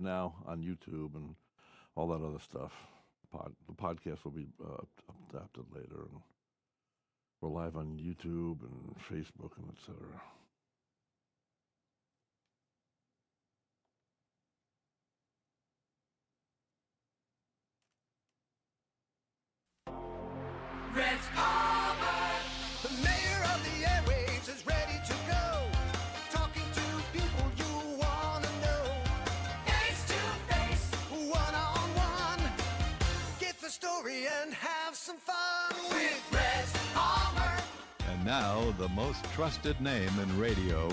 now on YouTube and all that other stuff. The podcast will be adapted later, and we're live on YouTube and Facebook and etc. Rhett Palmer, the mayor of the airwaves, is ready to go. Talking to people you want to know. Face to face, one on one. Get the story and have some fun with Rhett Palmer. And now, the most trusted name in radio,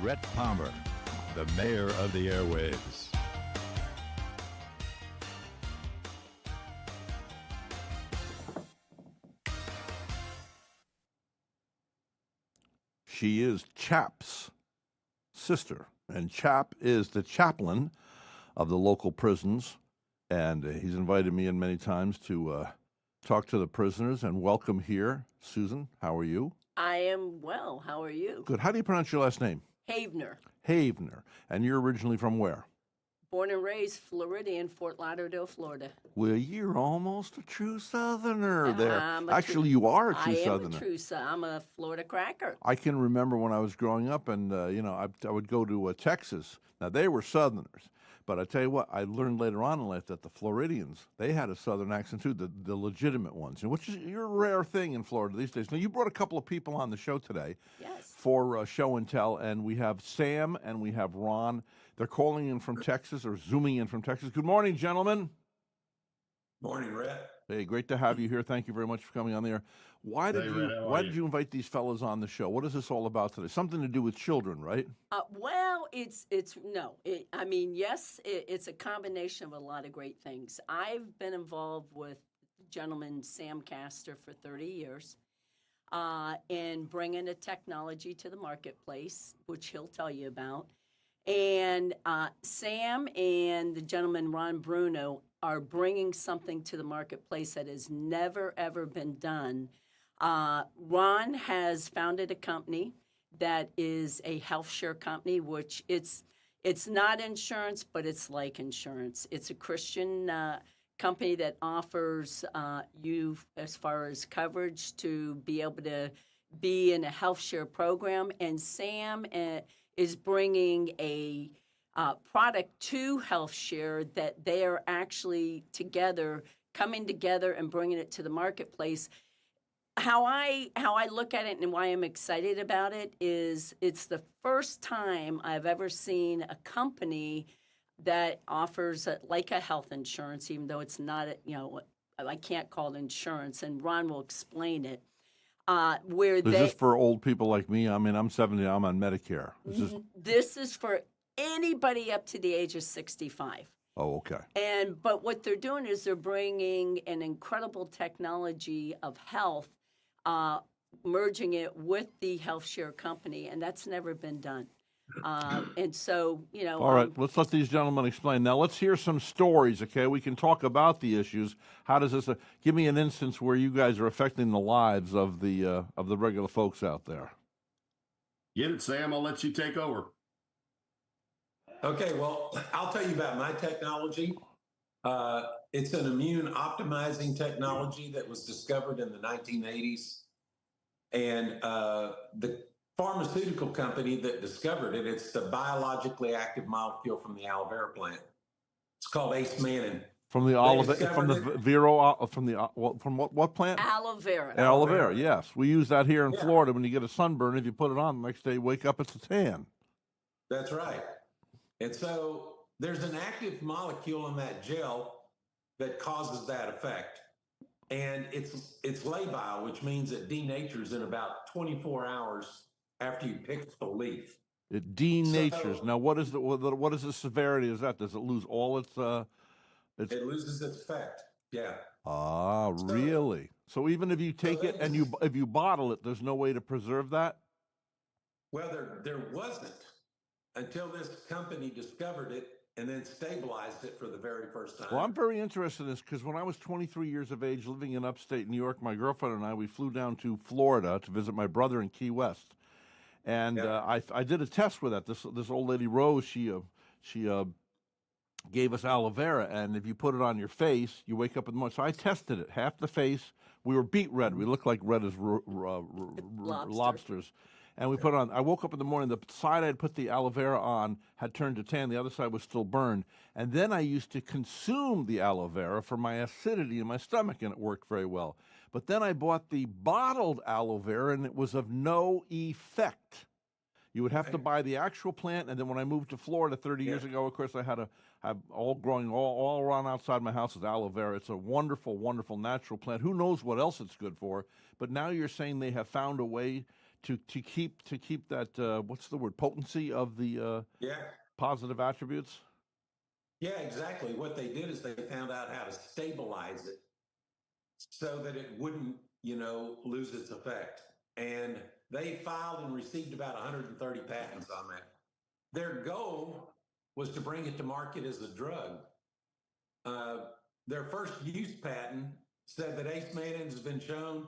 Rhett Palmer, the mayor of the airwaves. She is Chap's sister, and Chap is the chaplain of the local prisons, and he's invited me in many times to talk to the prisoners and welcome here. Susan, how are you? I am well. How are you? Good. How do you pronounce your last name? Havener. Havener. And you're originally from where? Born and raised Floridian, Fort Lauderdale, Florida. Well, you're almost a true Southerner there. I'm Actually, you are a true Southerner. I'm a Florida cracker. I can remember when I was growing up, and I would go to Texas. Now they were Southerners, but I tell you what, I learned later on in life that the Floridians, they had a Southern accent too, the legitimate ones, which is a rare thing in Florida these days. Now you brought a couple of people on the show today, Yes. for show and tell, and we have Sam and we have Ron. They're calling in from Texas or zooming in from Texas. Good morning, gentlemen. Morning, Rhett. Hey, great to have you here. Thank you very much for coming on the air. Why did you invite these fellas on the show? What is this all about today? Something to do with children, right? Yes, it's a combination of a lot of great things. I've been involved with gentleman Sam Castor for 30 years in bringing a technology to the marketplace, which he'll tell you about. And Sam and the gentleman Ron Bruno are bringing something to the marketplace that has never, ever been done. Ron has founded a company that is a health share company, which it's not insurance, but it's like insurance. It's a Christian company that offers you, as far as coverage, to be able to be in a health share program. And Sam is bringing a product to health share that they are actually coming together and bringing it to the marketplace. How I look at it and why I'm excited about it is it's the first time I've ever seen a company that offers like a health insurance, even though it's not, I can't call it insurance, and Ron will explain it. Is this for old people like me? I mean, I'm 70, I'm on Medicare. This is for anybody up to the age of 65. Oh, okay. But what they're doing is they're bringing an incredible technology of health, merging it with the health share company, and that's never been done. And so, All right, let's let these gentlemen explain. Now, let's hear some stories, okay? We can talk about the issues. How does this, give me an instance where you guys are affecting the lives of the regular folks out there. Get it, Sam. I'll let you take over. Okay, well, I'll tell you about my technology. It's an immune optimizing technology that was discovered in the 1980s. And the pharmaceutical company that discovered it, it's the biologically active molecule from the aloe vera plant. It's called ace-mannan. From what plant? Aloe vera. Aloe vera, yes. We use that here in Florida. When you get a sunburn, if you put it on, the next day you wake up, it's a tan. That's right. And so there's an active molecule in that gel that causes that effect. And it's labile, which means it denatures in about 24 hours after you pick the leaf. It denatures. So, now, what is the severity of that? Does it lose all its? It loses its effect. Yeah. Ah, really? So even if you take it and if you bottle it, there's no way to preserve that? Well, there wasn't until this company discovered it and then stabilized it for the very first time. Well, I'm very interested in this because when I was 23 years of age, living in upstate New York, my girlfriend and I, we flew down to Florida to visit my brother in Key West. And I did a test with that. This old lady, Rose, she gave us aloe vera, and if you put it on your face, you wake up in the morning. So I tested it, half the face. We were beet red. We looked like red as lobsters. And we put it on. I woke up in the morning, the side I'd put the aloe vera on had turned to tan, the other side was still burned. And then I used to consume the aloe vera for my acidity in my stomach, and it worked very well. But then I bought the bottled aloe vera, and it was of no effect. You would have to buy the actual plant, and then when I moved to Florida 30 years ago, of course, I had all growing all around outside my house is aloe vera. It's a wonderful, wonderful natural plant. Who knows what else it's good for? But now you're saying they have found a way to keep that what's the word, potency of the positive attributes. Yeah, exactly. What they did is they found out how to stabilize it so that it wouldn't, lose its effect. And they filed and received about 130 patents on that. Their goal was to bring it to market as a drug. Their first use patent said that ace mannan has been shown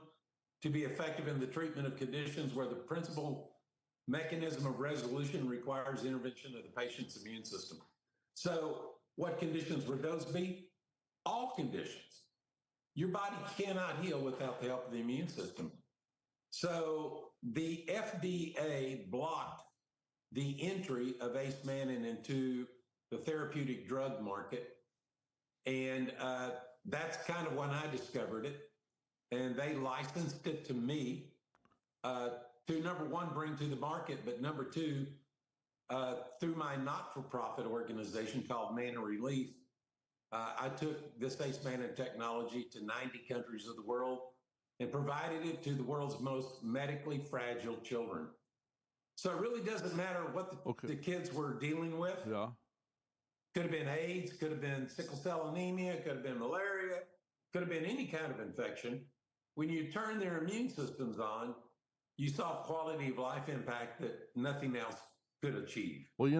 to be effective in the treatment of conditions where the principal mechanism of resolution requires intervention of the patient's immune system. So what conditions would those be? All conditions. Your body cannot heal without the help of the immune system. So the FDA blocked the entry of ace mannan into the therapeutic drug market. And that's kind of when I discovered it. And they licensed it to me to, number one, bring to the market, but number two, through my not-for-profit organization called Manna Relief, I took this ace mannan technology to 90 countries of the world and provided it to the world's most medically fragile children. So it really doesn't matter what the kids were dealing with. Yeah. Could have been AIDS, could have been sickle cell anemia, could have been malaria, could have been any kind of infection. When you turn their immune systems on, you saw quality of life impact that nothing else could achieve. Well,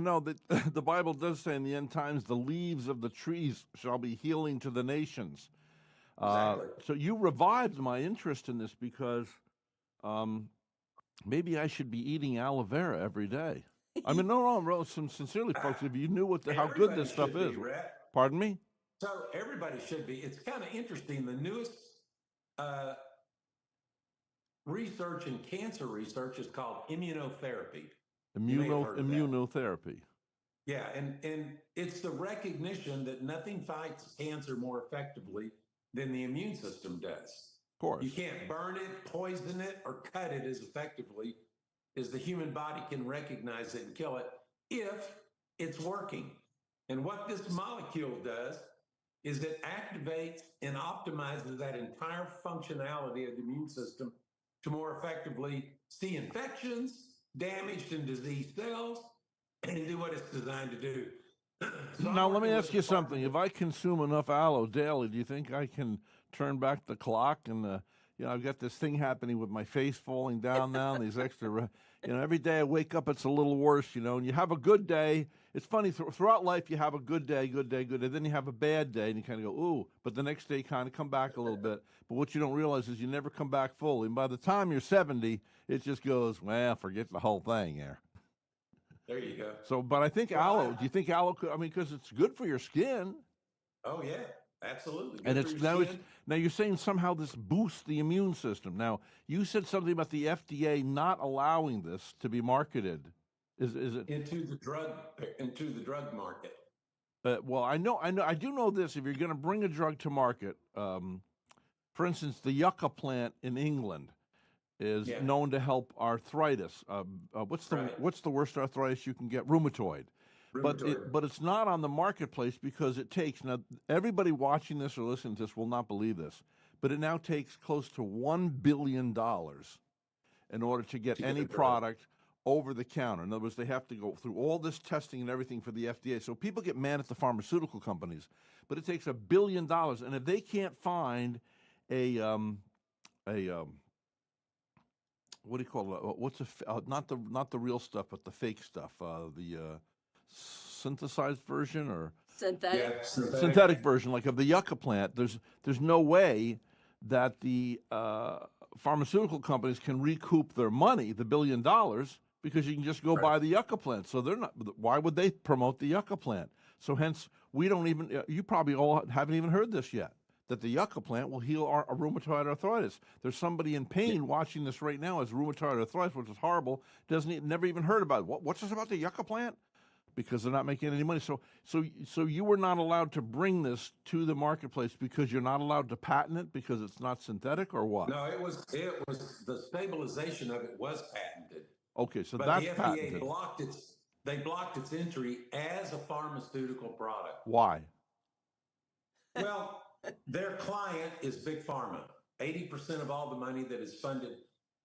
the Bible does say in the end times, the leaves of the trees shall be healing to the nations. Exactly. So you revived my interest in this because maybe I should be eating aloe vera every day. I mean, no, sincerely, folks, if you knew how good this stuff is. Rhett. Pardon me? So everybody should be. It's kind of interesting. The newest research in cancer research is called immunotherapy. Immunotherapy. Yeah, and it's the recognition that nothing fights cancer more effectively than the immune system does. Of course. You can't burn it, poison it, or cut it as effectively as the human body can recognize it and kill it if it's working. And what this molecule does is it activates and optimizes that entire functionality of the immune system to more effectively see infections, damaged and diseased cells, and do what it's designed to do. So Now, let me ask you something. If I consume enough aloe daily, do you think I can turn back the clock? And, I've got this thing happening with my face falling down now, and these extra, every day I wake up, it's a little worse, and you have a good day. It's funny, throughout life, you have a good day, then you have a bad day, and you kind of go, ooh, but the next day you kind of come back a little bit. But what you don't realize is you never come back fully. And by the time you're 70, it just goes, well, forget the whole thing there. There you go. So, but I think aloe, do you think aloe could, because it's good for your skin. Oh, yeah, absolutely. And now you're saying somehow this boosts the immune system. Now, you said something about the FDA not allowing this to be marketed. Is it into the drug market? Well, I do know this. If you're going to bring a drug to market, for instance, the yucca plant in England is known to help arthritis. What's the worst arthritis you can get? Rheumatoid. But it's not on the marketplace because it takes, now everybody watching this or listening to this will not believe this, but it now takes close to $1 billion in order to get any product over the counter. In other words, they have to go through all this testing and everything for the FDA. So people get mad at the pharmaceutical companies, but it takes $1 billion. And if they can't find a what do you call it? Not the real stuff, but the fake stuff. The synthesized version or synthetic version, like of the yucca plant. There's no way that the pharmaceutical companies can recoup their money, the $1 billion, because you can just go buy the yucca plant. So they're not. Why would they promote the yucca plant? So hence, we don't even, you probably all haven't even heard this yet, that the yucca plant will heal our rheumatoid arthritis. There's somebody in pain watching this right now as rheumatoid arthritis, which is horrible, never even heard about it. What's this about the yucca plant? Because they're not making any money. So you were not allowed to bring this to the marketplace because you're not allowed to patent it because it's not synthetic, or what? No, it was the stabilization of it was patented, Okay, so but that's the FDA patented. blocked its entry as a pharmaceutical product. Why? Well, their client is Big Pharma. 80% of all the money that is funded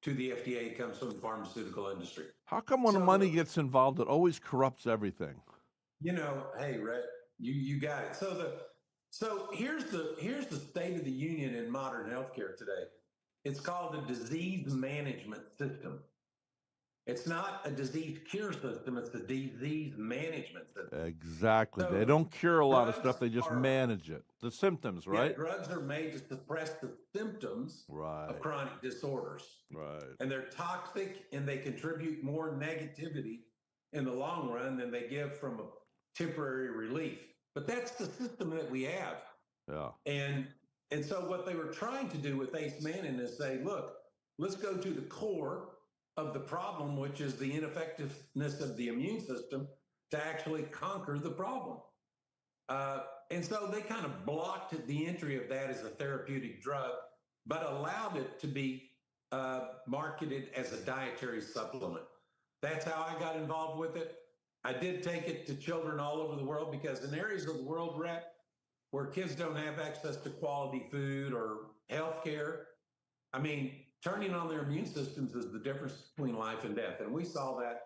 to the FDA comes from the pharmaceutical industry. How come when the So- money gets involved, it always corrupts everything? Hey, Rhett, you got it. So here's the state of the union in modern healthcare today. It's called a disease management system. It's not a disease cure system, it's a disease management system. Exactly. So They don't cure a lot of drugs stuff, they just are- manage it. The symptoms, right? Yeah, drugs are made to suppress the symptoms Right. of chronic disorders. Right. And they're toxic and they contribute more negativity in the long run than they give from a temporary relief. But that's the system that we have. Yeah. And so what they were trying to do with Ace Manning is say, look, let's go to the core of the problem, which is the ineffectiveness of the immune system to actually conquer the problem. And so they kind of blocked the entry of that as a therapeutic drug, but allowed it to be marketed as a dietary supplement. That's how I got involved with it. I did take it to children all over the world because in areas of the world, Rhett, where kids don't have access to quality food or health care, I mean, turning on their immune systems is the difference between life and death. And we saw that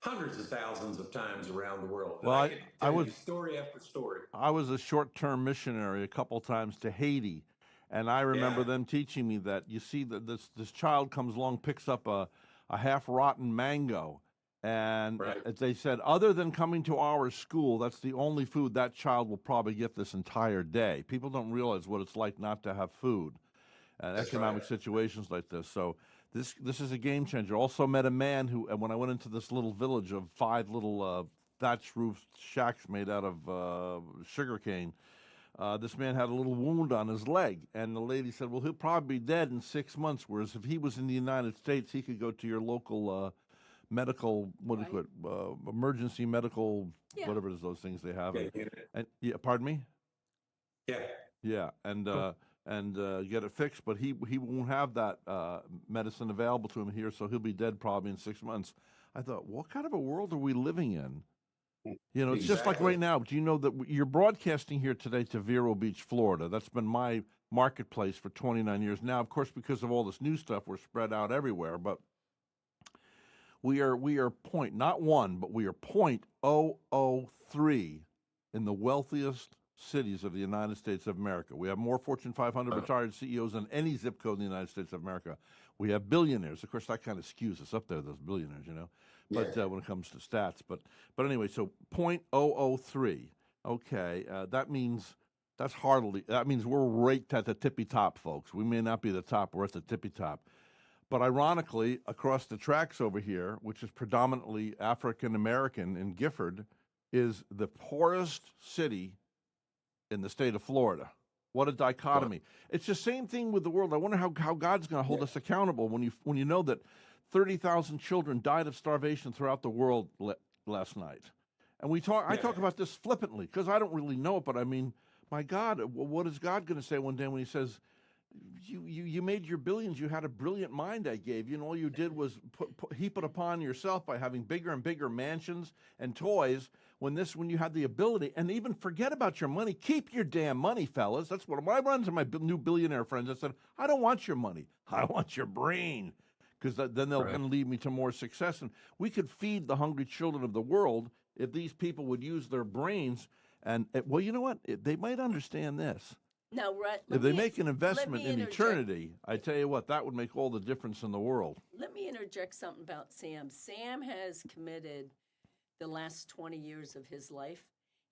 hundreds of thousands of times around the world. And Well, I could tell you story after story. I was a short-term missionary a couple times to Haiti, and I remember Yeah. them teaching me that you see that this child comes along, picks up a half-rotten mango, and Right. they said, other than coming to our school, that's the only food that child will probably get this entire day. People don't realize what it's like not to have food and That's economic right. situations like this. So this is a game changer. Also met a man who, and when I went into this little village of 5 little thatch roofed shacks made out of sugarcane, this man had a little wound on his leg, and the lady said, well, he'll probably be dead in 6 months, whereas if he was in the United States, he could go to your local medical, what do you call it, emergency medical, Yeah. whatever it is, those things they have. Yeah, And yeah, pardon me? yeah. Yeah, and get it fixed, but he won't have that medicine available to him here, so he'll be dead probably in 6 months. I thought, what kind of a world are we living in? You know, it's just like Exactly. right now. Do you know that you're broadcasting here today to Vero Beach, Florida? That's been my marketplace for 29 years. Now, of course, because of all this new stuff, we're spread out everywhere, but we are point, not one, but we are 0.003 in the wealthiest cities of the United States of America. We have more Fortune 500 retired CEOs than any zip code in the United States of America. We have billionaires. Of course, that kind of skews us up there, those billionaires, you know. But when it comes to stats, but anyway, so 0.003. Okay, that means that means we're right at the tippy top, folks. We may not be the top, we're at the tippy top. But ironically, across the tracks over here, which is predominantly African American in Gifford, is the poorest city in the state of Florida. What a dichotomy! It's the same thing with the world. I wonder how God's going to hold us accountable when you know that 30,000 children died of starvation throughout the world last night. And I talk about this flippantly because I don't really know it, but I mean, my God, what is God going to say one day when he says, you made your billions, you had a brilliant mind I gave you, and all you did was heap it upon yourself by having bigger and bigger mansions and toys when you had the ability, and even forget about your money. Keep your damn money, fellas. That's what I run to my new billionaire friends. I said, I don't want your money. I want your brain. Because then they'll going to lead me to more success. And we could feed the hungry children of the world if these people would use their brains. And, well, you know what? They might understand this. Now, Rhett, If they make an let investment me in interject. eternity, I tell you what, that would make all the difference in the world. Let me interject something about Sam. Sam has committed the last 20 years of his life.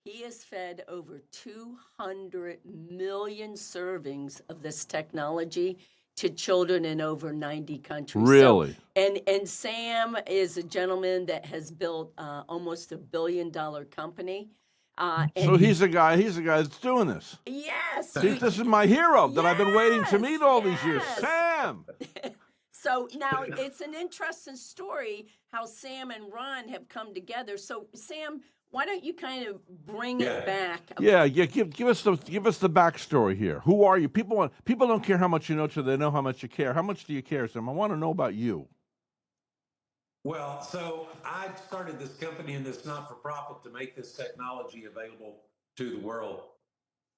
He has fed over 200 million servings of this technology to children in over 90 countries. Really? So, and Sam is a gentleman that has built almost $1 billion company. So And he's a guy. He's the guy that's doing this. yes, See, this is my hero that I've been waiting to Yes, meet all these years. yes. Sam. So now it's an interesting story how Sam and Ron have come together. So Sam, why don't you kind of bring Yeah. it back? Yeah. Give us the backstory here. Who are you? People don't care how much you know till they know how much you care. How much do you care, Sam? I want to know about you. Well, so I started this company and this not-for-profit to make this technology available to the world.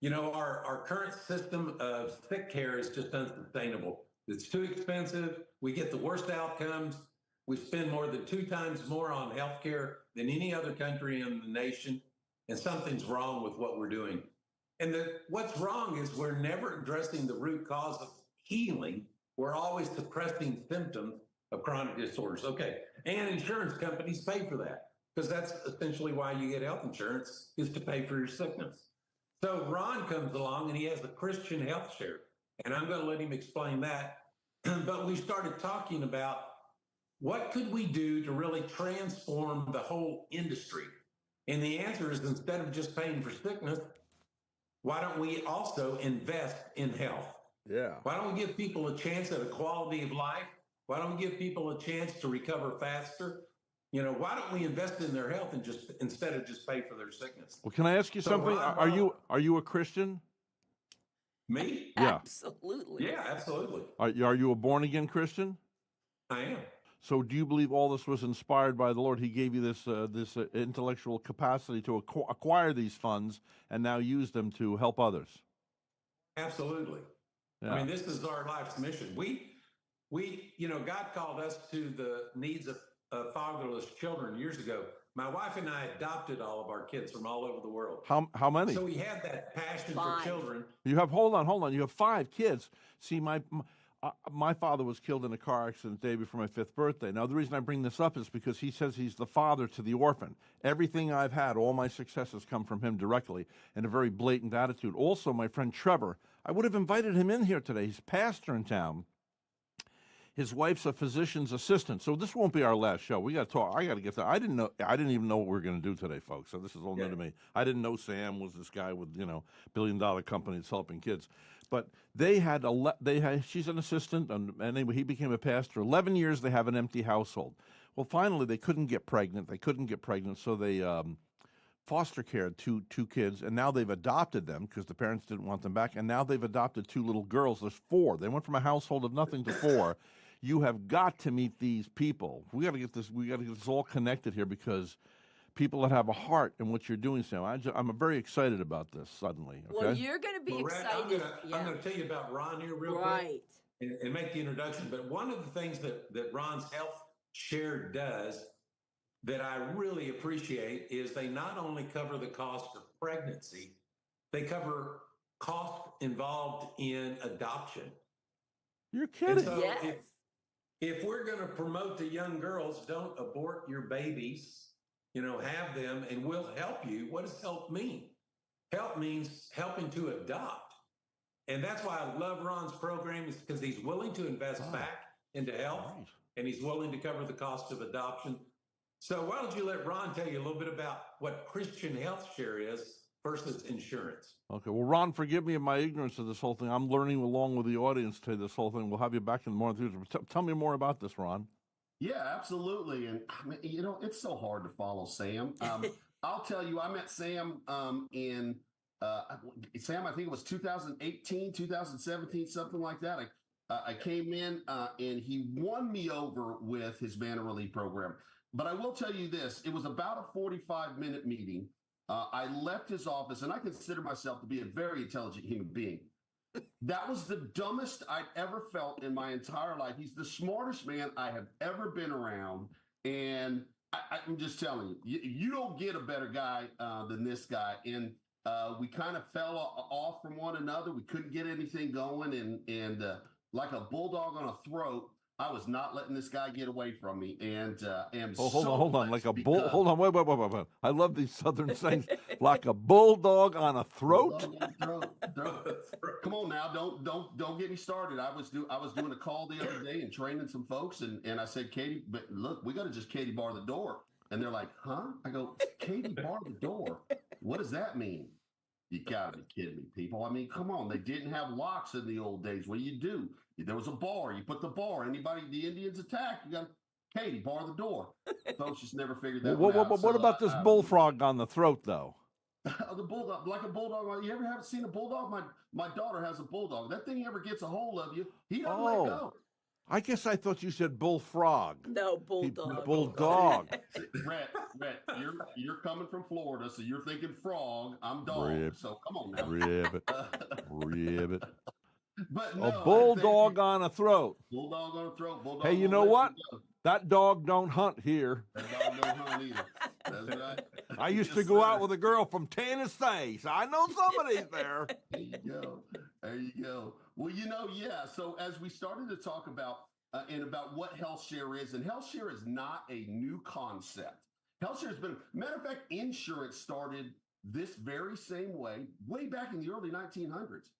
You know, our current system of sick care is just unsustainable. It's too expensive. We get the worst outcomes. We spend more than 2 times more on healthcare than any other country in the nation, and something's wrong with what we're doing. And what's wrong is we're never addressing the root cause of healing. We're always suppressing symptoms of chronic disorders. Okay, and insurance companies pay for that because that's essentially why you get health insurance, is to pay for your sickness. So Ron comes along and he has a Christian health share, and I'm going to let him explain that. But we started talking about what could we do to really transform the whole industry? And the answer is, instead of just paying for sickness, why don't we also invest in health? Yeah. Why don't we give people a chance at a quality of life? Why don't we give people a chance to recover faster? You know, why don't we invest in their health and just instead of just pay for their sickness? Well, can I ask you So something? Ron, Are you a Christian? me? Yeah. Absolutely. Yeah, absolutely. Are you a born again Christian? I am. So do you believe all this was inspired by the Lord? He gave you this intellectual capacity to acquire these funds and now use them to help others. Absolutely. Yeah. I mean, this is our life's mission. You know, God called us to the needs of fatherless children years ago. My wife and I adopted all of our kids from all over the world. How many? So we had that passion 5. for children. You have hold on. You have 5 kids. See, my father was killed in a car accident the day before my 5th birthday. Now, the reason I bring this up is because he says he's the father to the orphan. Everything I've had, all my successes come from him directly, and a very blatant attitude. Also, my friend Trevor, I would have invited him in here today. He's a pastor in town. His wife's a physician's assistant. So this won't be our last show. We got to talk. I got to get that. I didn't even know what we were going to do today, folks. So this is all new to me. I didn't know Sam was this guy with, billion-dollar company that's helping kids. But she's an assistant, and anyway, he became a pastor. 11 years they have an empty household. Well, finally, they couldn't get pregnant. So they foster cared two kids, and now they've adopted them because the parents didn't want them back, and now they've adopted 2 little girls. There's 4. They went from a household of nothing to 4. You have got to meet these people. We got to get this all connected here, because people that have a heart in what you're doing, Sam. I'm very excited about this suddenly. Okay? Well, you're going to be Well, Rhett, excited. I'm going to tell you about Ron here real quick Right. and make the introduction. But one of the things that Ron's Health Share does that I really appreciate is they not only cover the cost of pregnancy, they cover cost involved in adoption. You're And kidding. so Yes. if we're going to promote to young girls, don't abort your babies, have them, and we'll help you. What does help mean? Help means helping to adopt. And that's why I love Ron's program, is because he's willing to invest back into health, Right. and he's willing to cover the cost of adoption. So why don't you let Ron tell you a little bit about what Christian Health Share is versus insurance? Okay. Well, Ron, forgive me of my ignorance of this whole thing. I'm learning along with the audience today, this whole thing. We'll have you back in the morning. Tell me more about this, Ron. Yeah, absolutely. And I mean, it's so hard to follow Sam. I'll tell you, I met Sam in Sam, I think it was 2018, 2017, something like that. I came in and he won me over with his Banner Relief program. But I will tell you this, it was about a 45-minute meeting. I left his office, and I consider myself to be a very intelligent human being. That was the dumbest I'd ever felt in my entire life. He's the smartest man I have ever been around. And I'm just telling you, you don't get a better guy than this guy. And we kind of fell off from one another. We couldn't get anything going. And like a bulldog on a throat, I was not letting this guy get away from me. And Hold on. Like a bull. Hold on. Wait. I love these Southern sayings. Like a bulldog on a throat. Throat. Come on now, don't get me started. I was doing a call the other day and training some folks, and I said, Katie, but look, we got to just Katie bar the door. And they're like, huh? I go, Katie bar the door. What does that mean? You gotta be kidding me, people. I mean, come on. They didn't have locks in the old days. What do? There was a bar. You put the bar. Anybody, the Indians attack, you got Katie, bar the door. Folks just never figured that one out. What about this bullfrog on the throat, though? The bulldog, like a bulldog. You ever haven't seen a bulldog? My daughter has a bulldog. That thing ever gets a hold of you, he doesn't let go. I guess I thought you said bullfrog. No, bulldog. Bulldog. Rhett, you're coming from Florida, so you're thinking frog. I'm dog. Ribbit. So come on now. Ribbit. But no, A bulldog on a throat. Bulldog on a throat. Bulldog Hey, you know what? That dog don't hunt here. That dog don't hunt either. That's right. I used to go out with a girl from Tennessee, so I know somebody's there. There you go. There you go. Well, yeah. So as we started to talk about about what health share is, and health share is not a new concept. Health share has been, matter of fact, insurance started this very same way back in the early 1900s.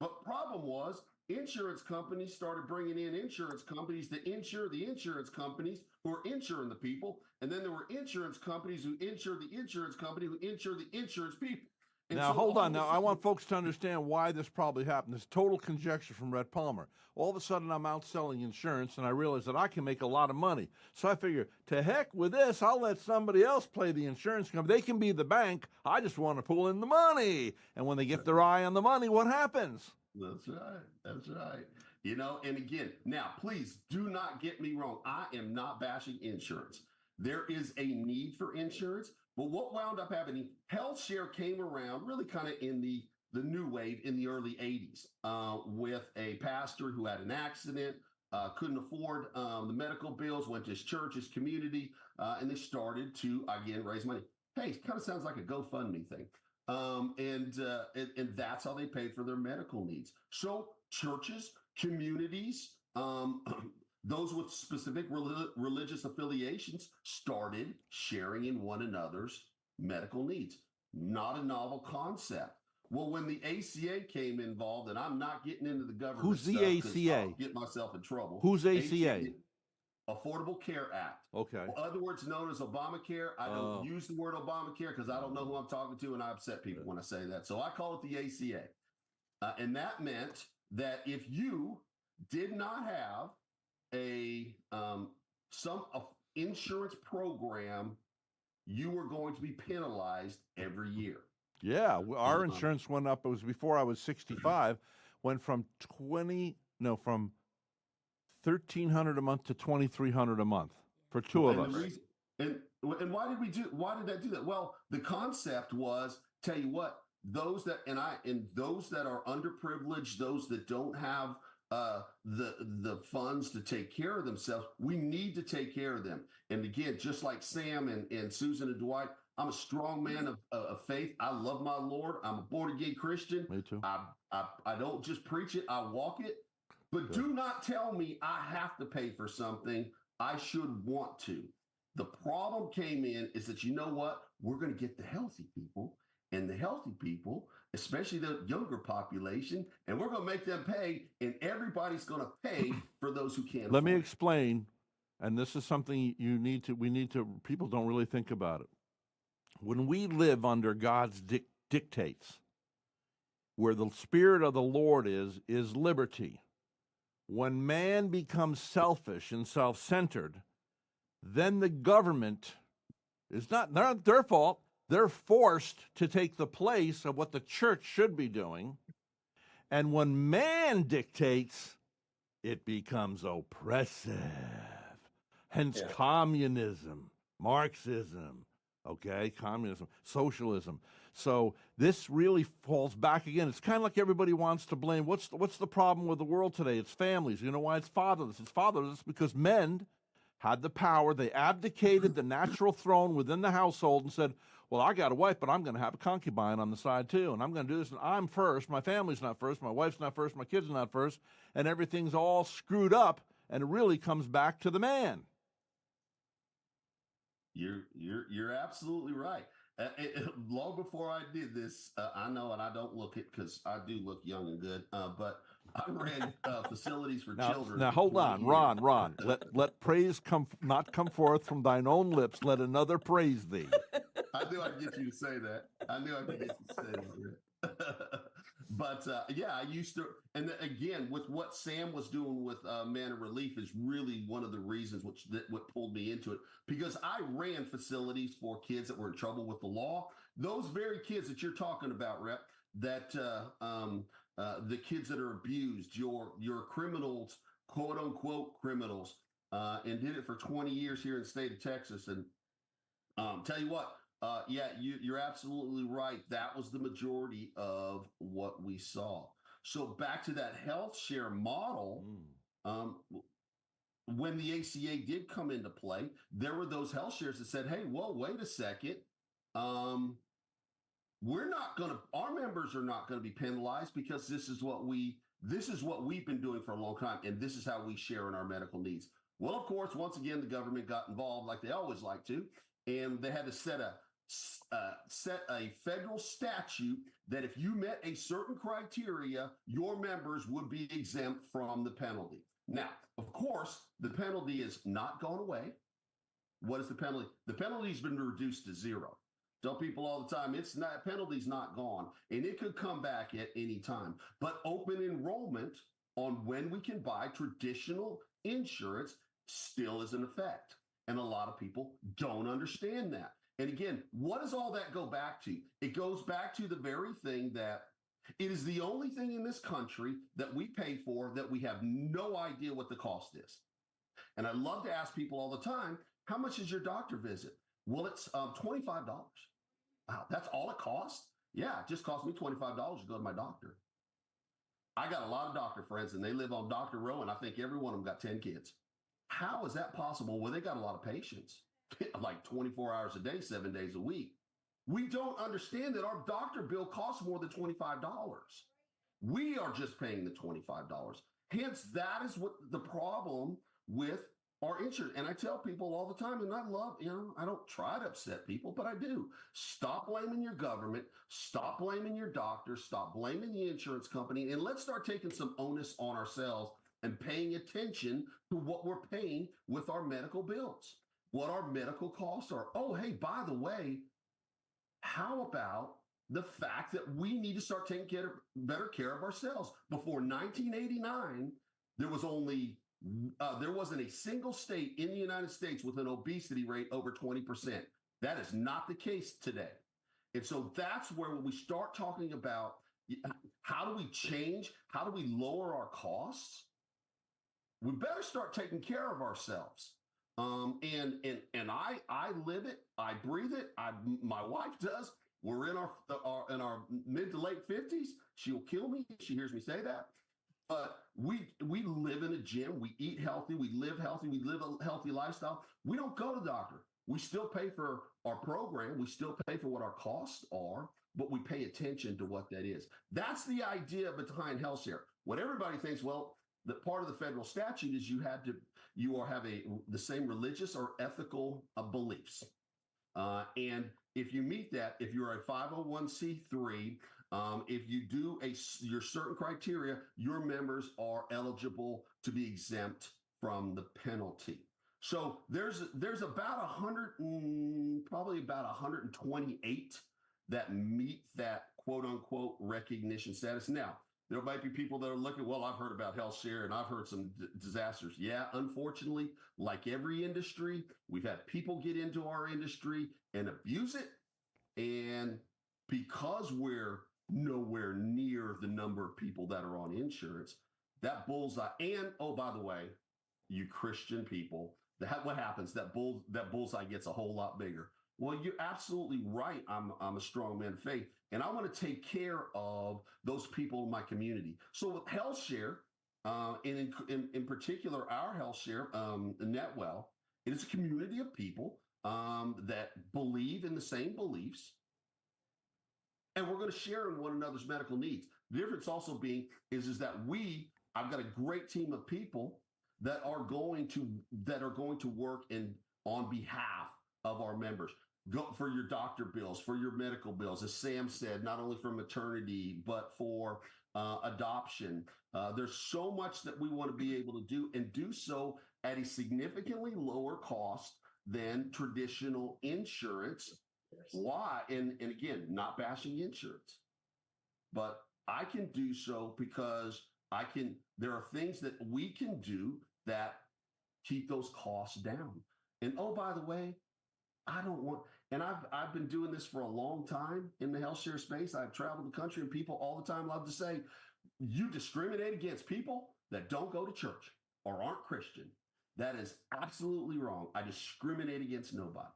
But problem was, insurance companies started bringing in insurance companies to insure the insurance companies who are insuring the people. And then there were insurance companies who insure the insurance company who insure the insurance people. And Now, so hold all on. of a Now, I want folks to understand why this probably happened. This total conjecture from Rhett Palmer. All of a sudden, I'm out selling insurance, and I realize that I can make a lot of money. So I figure, to heck with this, I'll let somebody else play the insurance company. They can be the bank. I just want to pull in the money. And when they get their eye on the money, what happens? That's right. That's right. And again, now, please do not get me wrong. I am not bashing insurance. There is a need for insurance, but what wound up happening, health share came around really kind of in the new wave in the early 80s with a pastor who had an accident, couldn't afford the medical bills, went to his church, his community, and they started to, again, raise money. Hey, it kind of sounds like a GoFundMe thing. And that's how they paid for their medical needs. So churches, communities, those with specific religious affiliations started sharing in one another's medical needs. Not a novel concept. Well, when the ACA came involved, and I'm not getting into the government Who's the stuff 'cause ACA? I'll get myself in trouble. Who's ACA? Affordable Care Act. Okay. Other words known as Obamacare. I don't use the word Obamacare because I don't know who I'm talking to, and I upset people when I say that. So I call it the ACA. And that meant that if you did not have some insurance program, you were going to be penalized every year. Yeah, our insurance went up. It was before I was 65. Went from $1,300 a month to $2,300 a month for two of us. And why did that do that? Well, the concept was, tell you what, those that are underprivileged, those that don't have the funds to take care of themselves, we need to take care of them. And again, just like Sam and Susan and Dwight, I'm a strong man of faith. I love my Lord. I'm a born-again Christian. Me too. I don't just preach it, I walk it. But do not tell me I have to pay for something I should want to. The problem came in is that, you know what? We're going to get the healthy people, and the healthy people, especially the younger population, and we're going to make them pay, and everybody's going to pay for those who can't Let me afford it. explain, and this is something people don't really think about it. When we live under God's dictates, where the Spirit of the Lord is liberty. When man becomes selfish and self-centered, then the government is not their fault. They're forced to take the place of what the church should be doing. And when man dictates, it becomes oppressive. Hence communism, Marxism, communism, socialism. So this really falls back again. It's kind of like everybody wants to blame. What's the problem with the world today? It's families. You know why it's fatherless? It's fatherless because men had the power. They abdicated the natural throne within the household and said, well, I got a wife, but I'm going to have a concubine on the side too. And I'm going to do this. And I'm first. My family's not first. My wife's not first. My kids are not first. And everything's all screwed up. And it really comes back to the man. You're absolutely right. Long before I did this, I know, and I don't look it because I do look young and good, but I ran facilities for children. Now hold on, Ron. Let praise not come forth from thine own lips. Let another praise thee. I knew I'd get you to say that. I knew I could get you to say that. Rick. But yeah, I used to, and again, with what Sam was doing with Man of Relief is really one of the reasons what pulled me into it, because I ran facilities for kids that were in trouble with the law. Those very kids that you're talking about, Rep, that the kids that are abused, your criminals, quote unquote criminals, and did it for 20 years here in the state of Texas. And tell you what, yeah, you're absolutely right. That was the majority of what we saw. So back to that health share model, when the ACA did come into play, there were those health shares that said, hey, whoa, wait a second. Our members are not going to be penalized because this is what we've been doing for a long time. And this is how we share in our medical needs. Well, of course, once again, the government got involved like they always like to, and they had to set a federal statute that if you met a certain criteria, your members would be exempt from the penalty. Now, of course, the penalty has not gone away. What is the penalty? The penalty has been reduced to zero. Tell people all the time, penalty's not gone, and it could come back at any time. But open enrollment on when we can buy traditional insurance still is in effect. And a lot of people don't understand that. And again, what does all that go back to? It goes back to the very thing that it is the only thing in this country that we pay for that we have no idea what the cost is. And I love to ask people all the time, how much is your doctor visit? Well, it's $25. Wow, that's all it costs? Yeah, it just cost me $25 to go to my doctor. I got a lot of doctor friends, and they live on Dr. Row, and I think every one of them got 10 kids. How is that possible? Well, they got a lot of patients, like 24 hours a day, 7 days a week. We don't understand that our doctor bill costs more than $25. We are just paying the $25. Hence, that is what the problem with our insurance. And I tell people all the time, and I love, I don't try to upset people, but I do. Stop blaming your government. Stop blaming your doctor. Stop blaming the insurance company. And let's start taking some onus on ourselves and paying attention to what we're paying with our medical bills, what our medical costs are. Oh, hey, by the way, how about the fact that we need to start taking better care of ourselves? Before 1989, there wasn't a single state in the United States with an obesity rate over 20%. That is not the case today. And so that's where when we start talking about how do we change, how do we lower our costs, we better start taking care of ourselves. And I live it, I breathe it. My wife does. We're in our mid to late 50s. She'll kill me if she hears me say that. But we live in a gym. We eat healthy. We live healthy. We live a healthy lifestyle. We don't go to the doctor. We still pay for our program. We still pay for what our costs are, but we pay attention to what that is. That's the idea behind health share. What everybody thinks, well, the part of the federal statute is you have the same religious or ethical beliefs. And if you meet that, if you're a 501c3, if you do your certain criteria, your members are eligible to be exempt from the penalty. So there's about probably about 128 that meet that quote unquote recognition status. Now, there might be people that are looking, well, I've heard about health share and I've heard some disasters. Yeah, unfortunately, like every industry, we've had people get into our industry and abuse it. And because we're nowhere near the number of people that are on insurance, that bullseye, and oh, by the way, you Christian people, what happens? That bullseye gets a whole lot bigger. Well, you're absolutely right. I'm a strong man of faith, and I want to take care of those people in my community. So with health share, and in particular, our health share, Netwell, it is a community of people that believe in the same beliefs, and we're going to share in one another's medical needs. The difference also being is that I've got a great team of people that are going to work on behalf of our members. Go for your doctor bills, for your medical bills, as Sam said, not only for maternity, but for adoption. There's so much that we want to be able to do and do so at a significantly lower cost than traditional insurance. Why? And again, not bashing insurance, but I can do so because there are things that we can do that keep those costs down. And oh, by the way, I don't want, and I've been doing this for a long time in the health share space. I've traveled the country, and people all the time love to say, you discriminate against people that don't go to church or aren't Christian. That is absolutely wrong. I discriminate against nobody.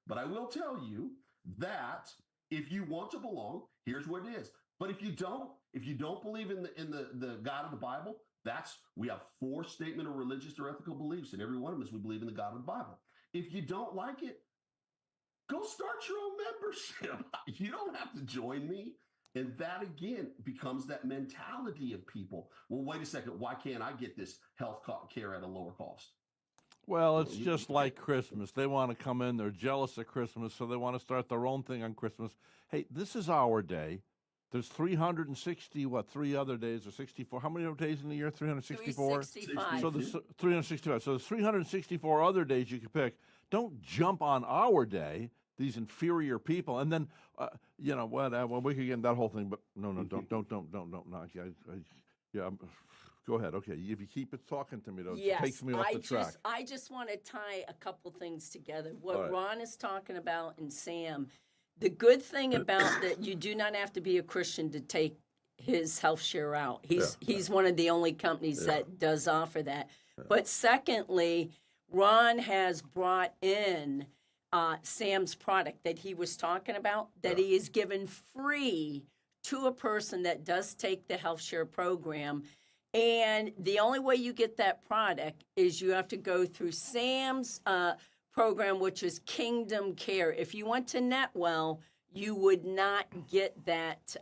But I will tell you that if you want to belong, here's what it is. But if you don't believe in the God of the Bible, we have 4 statement of religious or ethical beliefs, and every one of them is we believe in the God of the Bible. If you don't like it, go start your own membership. You don't have to join me. And that again becomes that mentality of people. Well, wait a second. Why can't I get this health care at a lower cost? Well, it's just like Christmas. They want to come in, they're jealous of Christmas, so they want to start their own thing on Christmas. Hey, this is our day. There's 360, 3 other days or 64? How many other days in the year? 364? 365. So there's 365. So there's 364 other days you can pick. Don't jump on our day, these inferior people, and then, well, we could get in that whole thing, but no, don't. Go ahead. Okay, if you keep it talking to me, though, it takes me off the track. I just want to tie a couple things together. What All right. Ron is talking about and Sam, the good thing about that, you do not have to be a Christian to take his health share out. He's one of the only companies that does offer that. But secondly, Ron has brought in Sam's product that he was talking about, that he is given free to a person that does take the health share program. And the only way you get that product is you have to go through Sam's program, which is Kingdom Care. If you went to Netwell, you would not get that.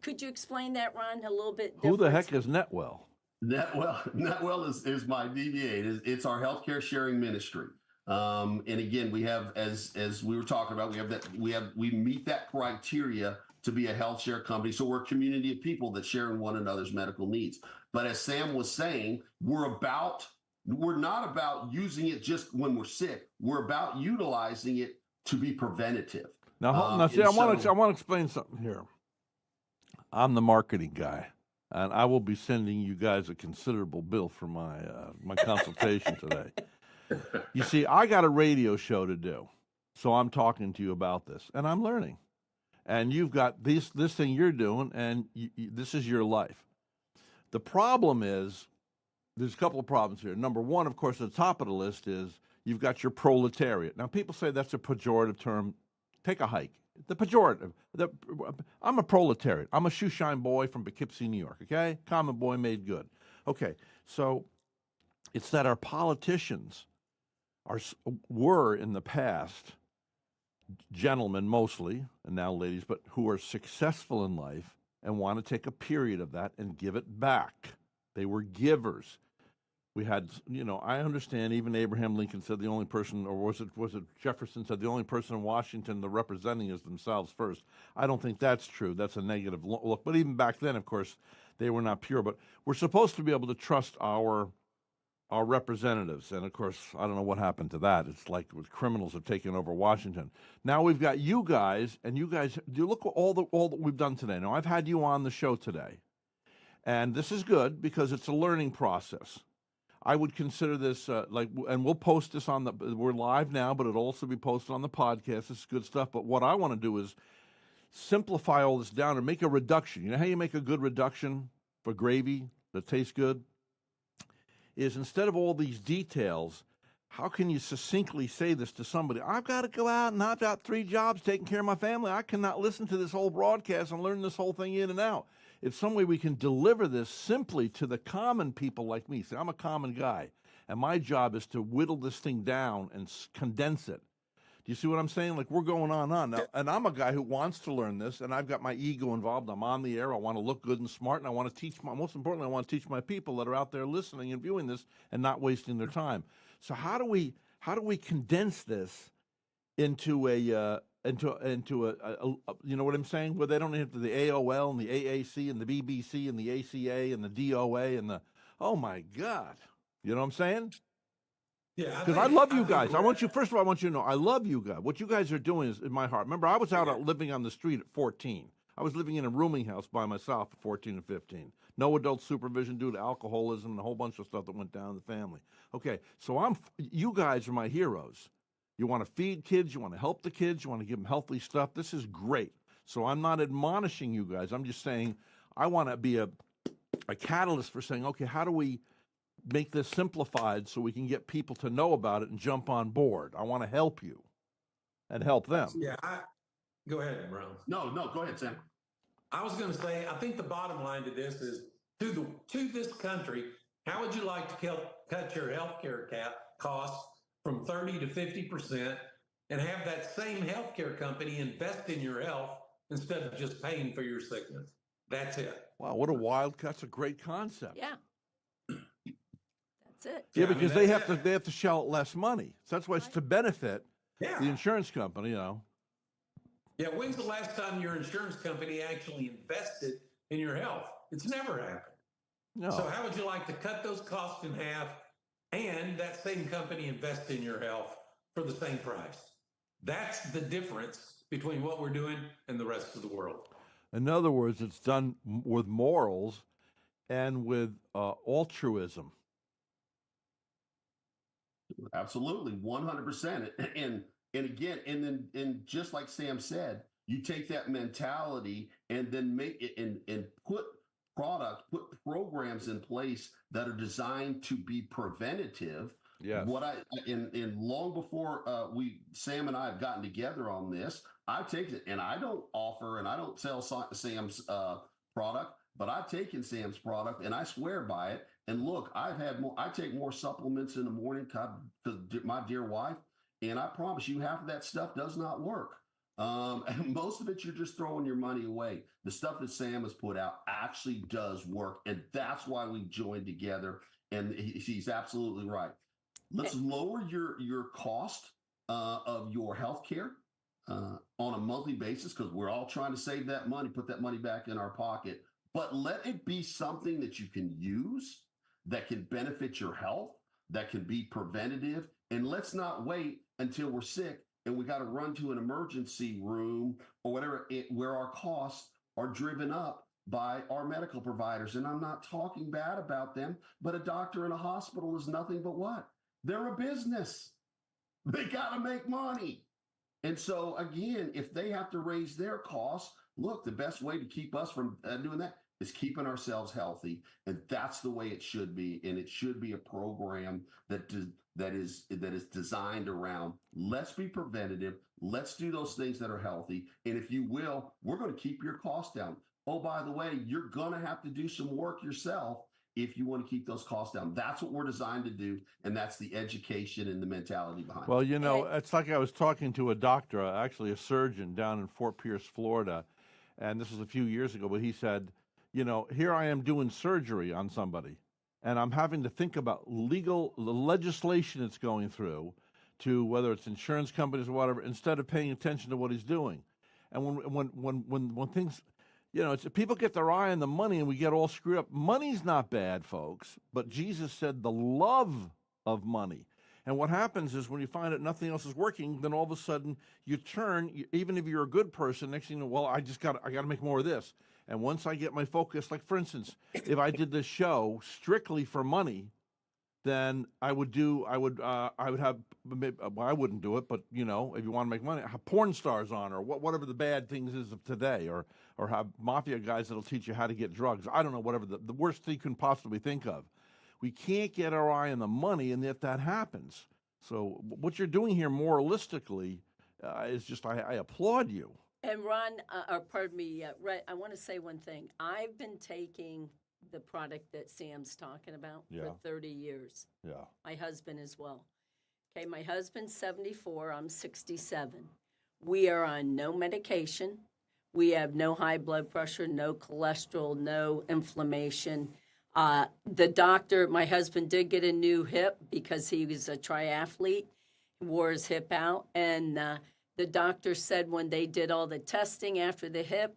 Could you explain that, Ron, a little bit? Who the heck is Netwell? Netwell is my DBA. It's our healthcare sharing ministry. And again, we have, as we were talking about, we meet that criteria to be a health share company. So we're a community of people that share in one another's medical needs. But as Sam was saying, we're not about using it just when we're sick. We're about utilizing it to be preventative. Now, see, I want to explain something here. I'm the marketing guy, and I will be sending you guys a considerable bill for my consultation today. You see, I got a radio show to do, so I'm talking to you about this, and I'm learning. And you've got this thing you're doing, and this is your life. The problem is, there's a couple of problems here. Number one, of course, at the top of the list is you've got your proletariat. Now, people say that's a pejorative term. Take a hike. The pejorative. I'm a proletariat. I'm a shoeshine boy from Poughkeepsie, New York, okay? Common boy made good. Okay, so it's that our politicians were in the past gentlemen mostly, and now ladies, but who are successful in life and want to take a period of that and give it back. They were givers. We had, I understand even Abraham Lincoln said the only person, or was it Jefferson said the only person in Washington they're representing is themselves first. I don't think that's true. That's a negative look. But even back then, of course, they were not pure. But we're supposed to be able to trust our representatives. And, of course, I don't know what happened to that. It's like criminals have taken over Washington. Now we've got you guys, and you look at all that we've done today. Now, I've had you on the show today. And this is good because it's a learning process. I would consider this and we'll post this we're live now, but it'll also be posted on the podcast. This is good stuff. But what I want to do is simplify all this down and make a reduction. You know how you make a good reduction for gravy that tastes good? Is instead of all these details, how can you succinctly say this to somebody? I've got to go out and I've got 3 jobs taking care of my family. I cannot listen to this whole broadcast and learn this whole thing in and out. If some way we can deliver this simply to the common people like me. See, I'm a common guy, and my job is to whittle this thing down and condense it. Do you see what I'm saying? Like, we're going on now, and I'm a guy who wants to learn this, and I've got my ego involved. I'm on the air. I want to look good and smart, and I want to teach most importantly, I want to teach my people that are out there listening and viewing this and not wasting their time. So how do we condense this into a you know what I'm saying? Where they don't have the AOL and the AAC and the BBC and the ACA and the DOA and oh my God. You know what I'm saying? Yeah, Because I love you think guys. I want you, first of all, I want you to know, I love you guys. What you guys are doing is in my heart. Remember, I was out living on the street at 14. I was living in a rooming house by myself at 14 and 15. No adult supervision due to alcoholism and a whole bunch of stuff that went down in the family. Okay, so you guys are my heroes. You want to feed kids, you want to help the kids, you want to give them healthy stuff. This is great. So I'm not admonishing you guys. I'm just saying I want to be a catalyst for saying, okay, how do we make this simplified so we can get people to know about it and jump on board? I want to help you and help them. Yeah, go ahead, Brown. No, go ahead, Sam. I was going to say, I think the bottom line to this is to this country, how would you like to cut your healthcare costs from 30 to 50% and have that same healthcare company invest in your health instead of just paying for your sickness? That's it. Wow, what a wild, that's a great concept. Yeah. That's it. Yeah, I mean, because that's they have to shell out less money. So that's why it's to benefit Yeah. the insurance company, Yeah. When's the last time your insurance company actually invested in your health? It's never happened. No. So how would you like to cut those costs in half and that same company invest in your health for the same price? That's the difference between what we're doing and the rest of the world. In other words, it's done with morals and with altruism. Absolutely, 100%. And again, and just like Sam said, you take that mentality and then make it and put programs in place that are designed to be preventative. Yes. What in long before Sam and I have gotten together on this, I've taken it, and I don't offer and I don't sell Sam's product, but I've taken Sam's product and I swear by it. And look, I take more supplements in the morning because my dear wife, and I promise you, half of that stuff does not work. And most of it, you're just throwing your money away. The stuff that Sam has put out actually does work. And that's why we joined together. And he's absolutely right. Let's lower your cost of your health care on a monthly basis, because we're all trying to save that money, put that money back in our pocket. But let it be something that you can use, that can benefit your health, that can be preventative. And let's not wait until we're sick and we got to run to an emergency room or whatever, where our costs are driven up by our medical providers. And I'm not talking bad about them, but a doctor in a hospital is nothing but what? They're a business. They got to make money. And so, again, if they have to raise their costs, look, the best way to keep us from doing that is keeping ourselves healthy. And that's the way it should be. And it should be a program that is designed around, let's be preventative. Let's do those things that are healthy. And if you will, we're going to keep your costs down. Oh, by the way, you're going to have to do some work yourself if you want to keep those costs down. That's what we're designed to do, and that's the education and the mentality behind it. Well, it's like I was talking to a doctor, actually a surgeon down in Fort Pierce, Florida, and this was a few years ago, but he said, here I am doing surgery on somebody, and I'm having to think about the legislation it's going through to whether it's insurance companies or whatever, instead of paying attention to what he's doing. And when things... people get their eye on the money and we get all screwed up. Money's not bad, folks, but Jesus said the love of money. And what happens is when you find that nothing else is working, then all of a sudden you turn, even if you're a good person, next thing you know, I got to make more of this. And once I get my focus, like for instance, if I did this show strictly for money, then I wouldn't do it, but if you want to make money, have porn stars on, or whatever the bad things is of today, or have mafia guys that'll teach you how to get drugs. I don't know, whatever the worst thing you can possibly think of. We can't get our eye on the money, and if that happens. So what you're doing here moralistically is just, I applaud you. And Ron, or pardon me, Rhett, I want to say one thing. I've been taking the product that Sam's talking about for 30 years. Yeah. My husband as well. Okay, my husband's 74, I'm 67. We are on no medication. We have no high blood pressure, no cholesterol, no inflammation. The doctor, my husband did get a new hip because he was a triathlete, wore his hip out, and the doctor said when they did all the testing after the hip,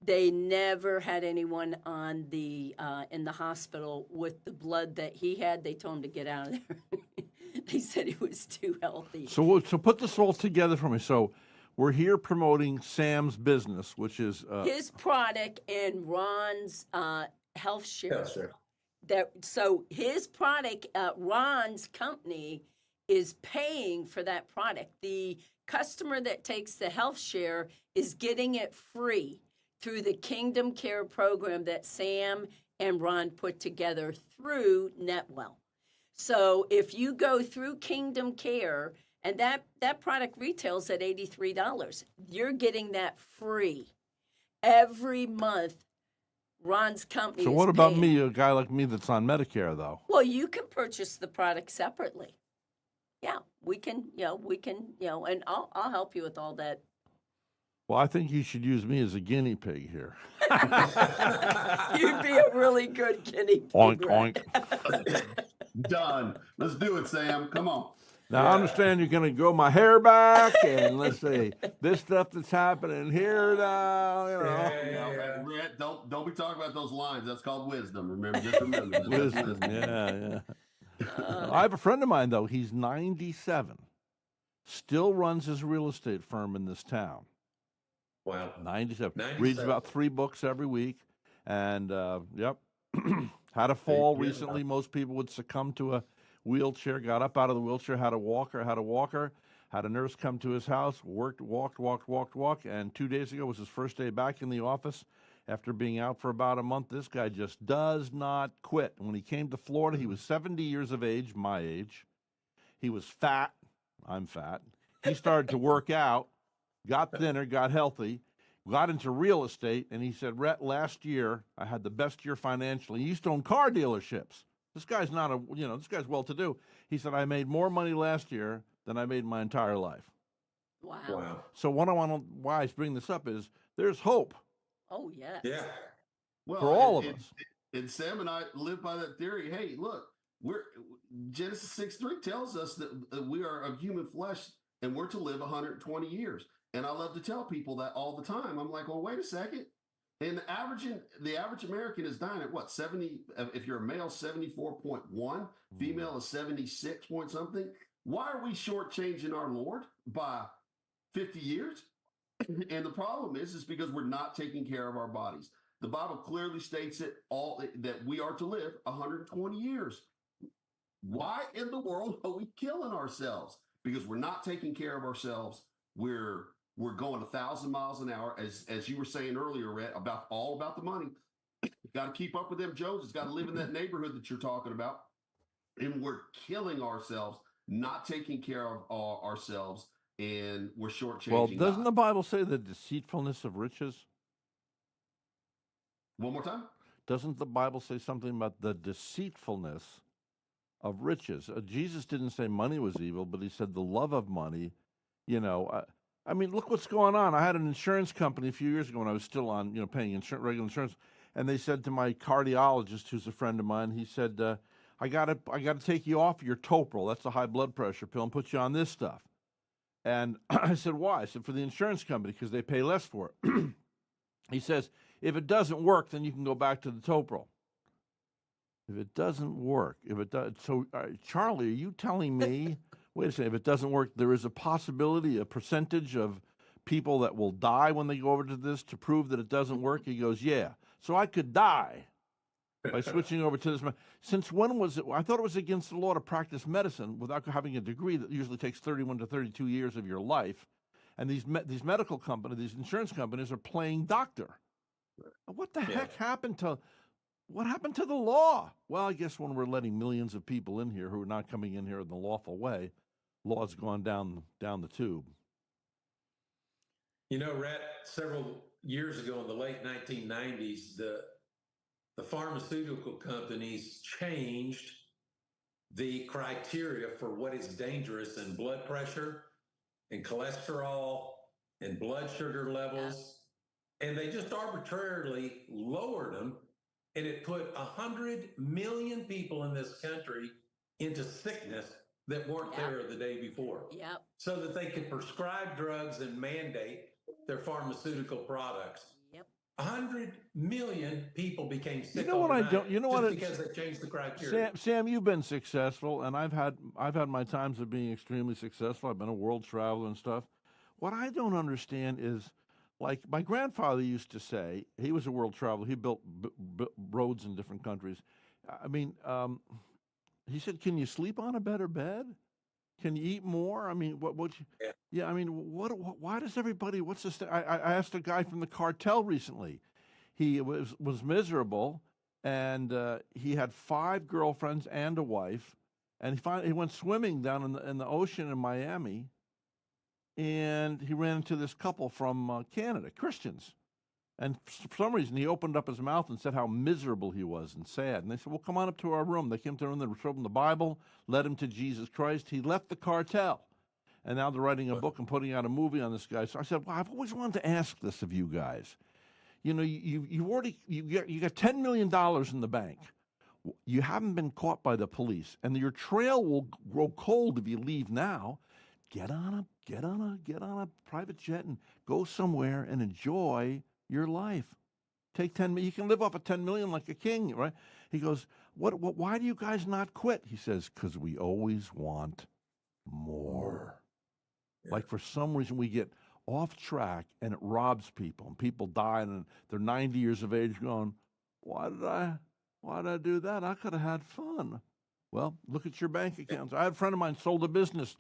they never had anyone on the in the hospital with the blood that he had. They told him to get out of there. They said it was too healthy. So put this all together for me. So we're here promoting Sam's business, which is His product and Ron's health share. Yeah, sure. So his product, Ron's company is paying for that product. The customer that takes the health share is getting it free through the Kingdom Care program that Sam and Ron put together through Netwell. So if you go through Kingdom Care and that product retails at $83, you're getting that free every month. Ron's company. so. is What about paying. me, a guy like me that's on Medicare, though? Well, you can purchase the product separately. Yeah, we can, and I'll help you with all that. Well, I think you should use me as a guinea pig here. You'd be a really good guinea pig. Oink, Rhett. oink. Done. Let's do it, Sam. Come on. Now, I understand you're going to grow my hair back, and let's see, this stuff that's happening here now, you know. And Rhett, don't be talking about those lines. That's called wisdom. Remember, just remember. That's Wisdom, yeah. I have a friend of mine, though. He's 97, still runs his real estate firm in this town. Wow. 97. 97. Reads about 3 books every week. And, yep, had a fall Yeah. recently. Most people would succumb to a wheelchair, got up out of the wheelchair, had a walker, had a nurse come to his house, walked, and 2 days ago was his first day back in the office after being out for about a month. This guy just does not quit. When he came to Florida, he was 70 years of age, my age. He was fat. I'm fat. He started to work out, got thinner, got healthy, got into real estate, and he said, Rhett, last year I had the best year financially. He used to own car dealerships. This guy's not this guy's well-to-do. He said, I made more money last year than I made my entire life. Wow. Wow. So why I bring this up is there's hope Oh, yes. Yeah. Well, for all of us. And Sam and I live by that theory. Hey, look, Genesis 6:3 tells us that we are of human flesh and we're to live 120 years. And I love to tell people that all the time. I'm like, well, wait a second. And the average American is dying at what, 70? If you're a male, 74.1, female is 76 point something. Why are we shortchanging our Lord by 50 years? And the problem is because we're not taking care of our bodies. The Bible clearly states that we are to live 120 years. Why in the world are we killing ourselves? Because we're not taking care of ourselves. We're going 1,000 miles an hour, as you were saying earlier, Rhett, all about the money. Got to keep up with them Joneses. Got to live in that neighborhood that you're talking about, and we're killing ourselves, not taking care of ourselves, and we're shortchanging. Well, doesn't God. the Bible say the deceitfulness of riches? One more time. Doesn't the Bible say something about the deceitfulness of riches? Jesus didn't say money was evil, but he said the love of money. I mean, look what's going on. I had an insurance company a few years ago when I was still on, paying regular insurance, and they said to my cardiologist, who's a friend of mine, he said, I gotta take you off your Toprol. That's a high blood pressure pill, and put you on this stuff. And I said, why? I said, for the insurance company, because they pay less for it. He says, if it doesn't work, then you can go back to the Toprol. If it doesn't work, so Charlie, are you telling me, wait a second, if it doesn't work, there is a possibility, a percentage of people that will die when they go over to this to prove that it doesn't work? He goes, yeah. So I could die by switching over to this. Since when was it? I thought it was against the law to practice medicine without having a degree that usually takes 31 to 32 years of your life. And these medical companies, these insurance companies are playing doctor. What the heck happened to... What happened to the law? Well, I guess when we're letting millions of people in here who are not coming in here in the lawful way, law's gone down the tube. Rhett, several years ago in the late 1990s, the pharmaceutical companies changed the criteria for what is dangerous in blood pressure and cholesterol and blood sugar levels. And they just arbitrarily lowered them. And it put 100 million people in this country into sickness that weren't there the day before. Yep. So that they could prescribe drugs and mandate their pharmaceutical products. Yep. 100 million people became sick. You know what I overnight don't. You know just what? because they changed the criteria. Sam, you've been successful, and I've had my times of being extremely successful. I've been a world traveler and stuff. What I don't understand is, like my grandfather used to say, he was a world traveler. He built roads in different countries. I mean, he said, "Can you sleep on a better bed? Can you eat more? I mean, what? Yeah. Yeah, I mean, why does everybody? What's this? I asked a guy from the cartel recently. He was miserable, and he had 5 girlfriends and a wife, and he went swimming down in the ocean in Miami, and he ran into this couple from Canada, Christians. And for some reason, he opened up his mouth and said how miserable he was and sad. And they said, "Well, come on up to our room." They came to the room, they showed him the Bible, led him to Jesus Christ. He left the cartel. And now they're writing a book and putting out a movie on this guy. So I said, "Well, I've always wanted to ask this of you guys. You know, you got $10 million in the bank. You haven't been caught by the police, and your trail will grow cold if you leave now. Get on a private jet and go somewhere and enjoy your life. Take 10 million. You can live off of 10 million like a king, right?" He goes, why do you guys not quit?" He says, "Because we always want more." Yeah. Like for some reason we get off track and it robs people, and people die and they're 90 years of age going, why did I do that? I could have had fun. Well, look at your bank accounts. I had a friend of mine sold a business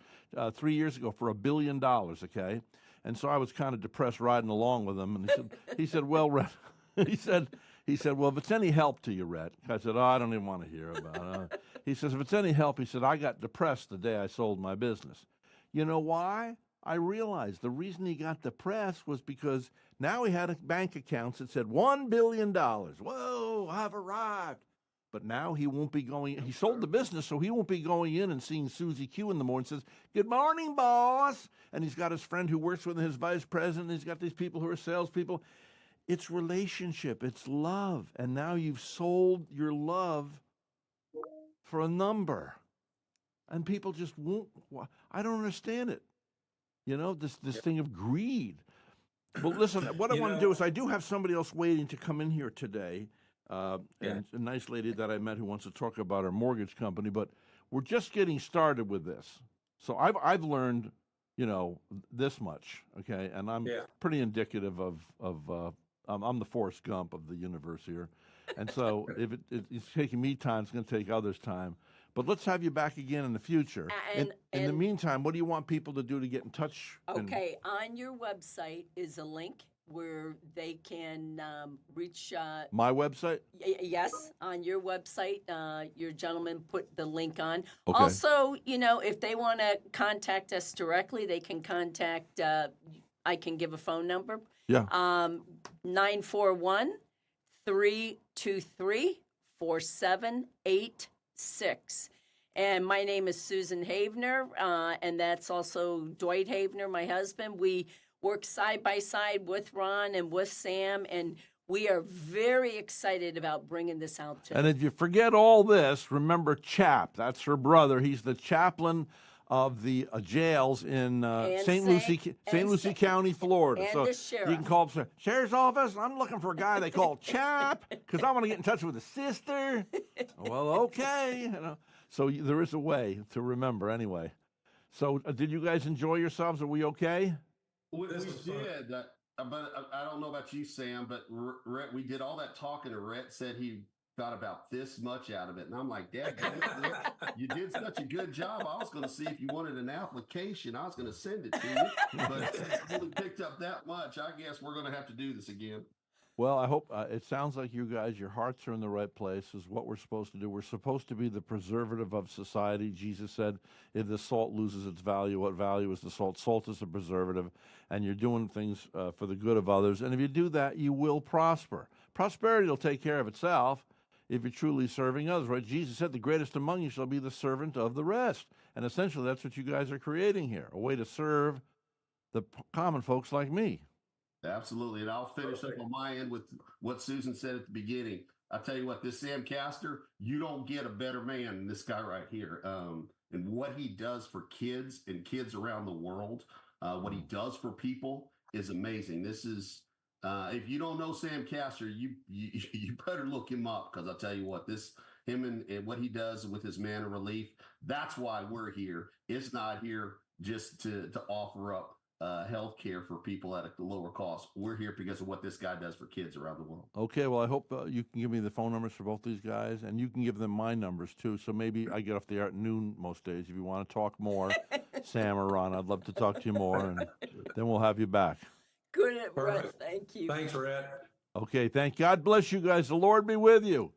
3 years ago for $1 billion, okay? And so I was kind of depressed riding along with him, and he said, "Well, Rhett," he said, "Well, if it's any help to you, Rhett." I said, "Oh, I don't even want to hear about it." He says, "If it's any help," he said, "I got depressed the day I sold my business." You know why? I realized the reason he got depressed was because now he had a bank account that said $1 billion. Whoa, I've arrived. But now he won't be going. He sold the business, so he won't be going in and seeing Susie Q in the morning and says, "Good morning, boss." And he's got his friend who works with him, his vice president. He's got these people who are salespeople. It's relationship. It's love. And now you've sold your love for a number. And people just won't. I don't understand it. You know, this thing of greed. Well, listen, what I want to do is I do have somebody else waiting to come in here today. And a nice lady that I met who wants to talk about her mortgage company, but we're just getting started with this. So I've learned, you know, this much, okay, and I'm pretty indicative of I'm the Forrest Gump of the universe here, and so if it's taking me time, it's going to take others time. But let's have you back again in the future. In the meantime, what do you want people to do to get in touch? Okay, on your website is a link where they can reach. My website? Yes, on your website, your gentleman put the link on. Okay. Also, you know, if they want to contact us directly, they can contact. I can give a phone number. Yeah. 941-323-4786. And my name is Susan Havener, and that's also Dwight Havener, my husband. We work side by side with Ron and with Sam, and we are very excited about bringing this out to And if you forget all this, remember Chap. That's her brother. He's the chaplain of the jails in St. Lucie County, Florida. And so the sheriff. you can call the sheriff's office. I'm looking for a guy they call Chap because I want to get in touch with his sister. Well, okay. You know. So there is a way to remember anyway. So did you guys enjoy yourselves? Are we okay? We did, but I don't know about you, Sam, but Rhett, we did all that talking, and Rhett said he got about this much out of it. And I'm like, Dad, you did such a good job. I was going to see if you wanted an application. I was going to send it to you, but since you only picked up that much, I guess we're going to have to do this again. Well, I hope it sounds like you guys, your hearts are in the right place, is what we're supposed to do. We're supposed to be the preservative of society. Jesus said, if the salt loses its value, what value is the salt? Salt is a preservative, and you're doing things for the good of others. And if you do that, you will prosper. Prosperity will take care of itself if you're truly serving others, right? Jesus said, the greatest among you shall be the servant of the rest. And essentially, that's what you guys are creating here, a way to serve the common folks like me. Absolutely. And I'll finish up on my end with what Susan said at the beginning. I tell you what, this Sam Castor, you don't get a better man than this guy right here. And what he does for kids and kids around the world, what he does for people is amazing. This is If you don't know Sam Castor, you better look him up, because I'll tell you what, him and what he does with his Mana Relief, that's why we're here. It's not here just to offer up health care for people at a lower cost. We're here because of what this guy does for kids around the world. Okay, well, I hope you can give me the phone numbers for both these guys, and you can give them my numbers too. So maybe I get off the air at noon most days. If you want to talk more, Sam or Ron, I'd love to talk to you more, and then we'll have you back. Good, Rhett. Perfect. Thank you. Thanks, Rhett. Okay, God bless you guys. The Lord be with you.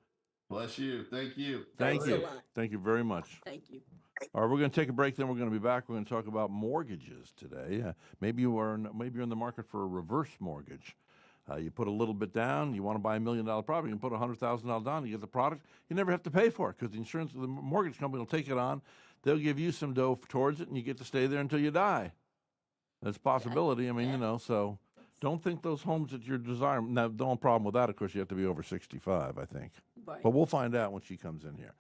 Bless you. Thank you. Thank Thanks a you. lot. Thank you very much. Thank you. All right, we're going to take a break. Then we're going to be back. We're going to talk about mortgages today. Maybe you're in the market for a reverse mortgage. You put a little bit down. You want to buy $1 million property. You can put $100,000 down. You get the product. You never have to pay for it, because the mortgage company will take it on. They'll give you some dough towards it, and you get to stay there until you die. That's a possibility. I mean, so don't think those homes that you're desiring. Now, the only problem with that, of course, you have to be over 65, I think. Right. But we'll find out when she comes in here.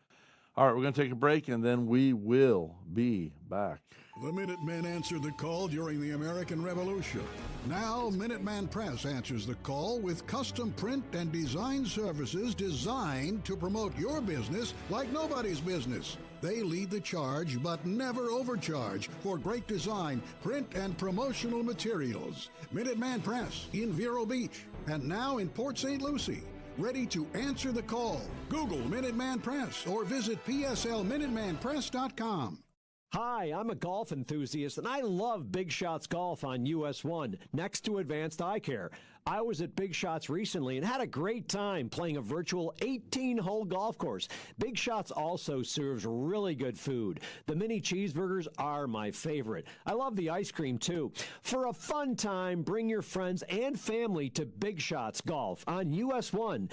All right, we're going to take a break, and then we will be back. The Minutemen answered the call during the American Revolution. Now, Minuteman Press answers the call with custom print and design services designed to promote your business like nobody's business. They lead the charge, but never overcharge for great design, print, and promotional materials. Minuteman Press in Vero Beach, and now in Port St. Lucie. Ready to answer the call. Google Minuteman Press or visit pslminutemanpress.com. Hi, I'm a golf enthusiast, and I love Big Shots Golf on US 1, next to Advanced Eye Care. I was at Big Shots recently and had a great time playing a virtual 18-hole golf course. Big Shots also serves really good food. The mini cheeseburgers are my favorite. I love the ice cream, too. For a fun time, bring your friends and family to Big Shots Golf on US 1.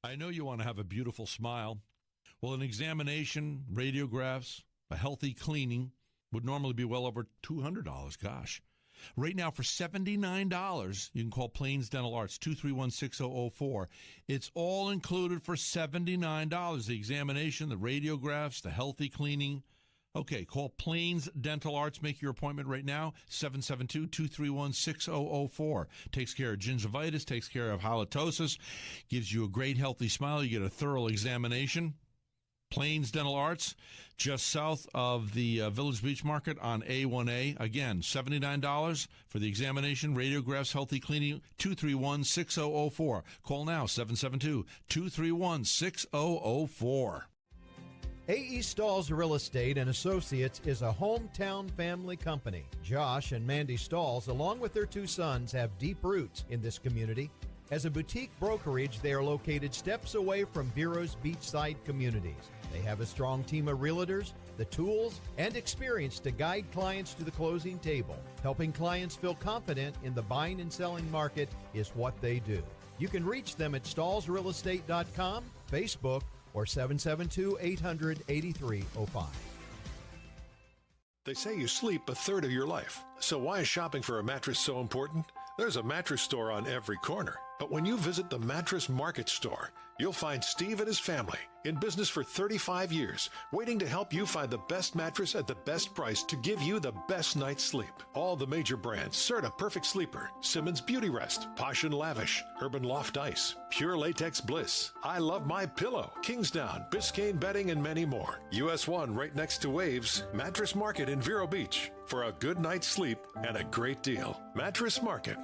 I know you want to have a beautiful smile. Well, an examination, radiographs, a healthy cleaning would normally be well over $200. Gosh. Right now, for $79, you can call Plains Dental Arts, 231-6004. It's all included for $79. The examination, the radiographs, the healthy cleaning. Okay, call Plains Dental Arts. Make your appointment right now, 772-231-6004. Takes care of gingivitis, takes care of halitosis, gives you a great healthy smile. You get a thorough examination. Plains Dental Arts, just south of the Village Beach Market on A1A. Again, $79 for the examination, radiographs, healthy cleaning, 231-6004. Call now, 772-231-6004. A.E. Stalls Real Estate and Associates is a hometown family company. Josh and Mandy Stalls, along with their two sons, have deep roots in this community. As a boutique brokerage, they are located steps away from Vero's beachside communities. They have a strong team of realtors, the tools, and experience to guide clients to the closing table. Helping clients feel confident in the buying and selling market is what they do. You can reach them at stallsrealestate.com, Facebook, or 772-800-8305. They say you sleep a third of your life. So why is shopping for a mattress so important? There's a mattress store on every corner. But when you visit the Mattress Market Store, you'll find Steve and his family, in business for 35 years, waiting to help you find the best mattress at the best price to give you the best night's sleep. All the major brands: Serta Perfect Sleeper, Simmons Beauty Rest, Posh and Lavish, Urban Loft Ice, Pure Latex Bliss, I Love My Pillow, Kingsdown, Biscayne Bedding, and many more. US 1 right next to Waves, Mattress Market in Vero Beach. For a good night's sleep and a great deal. Mattress Market.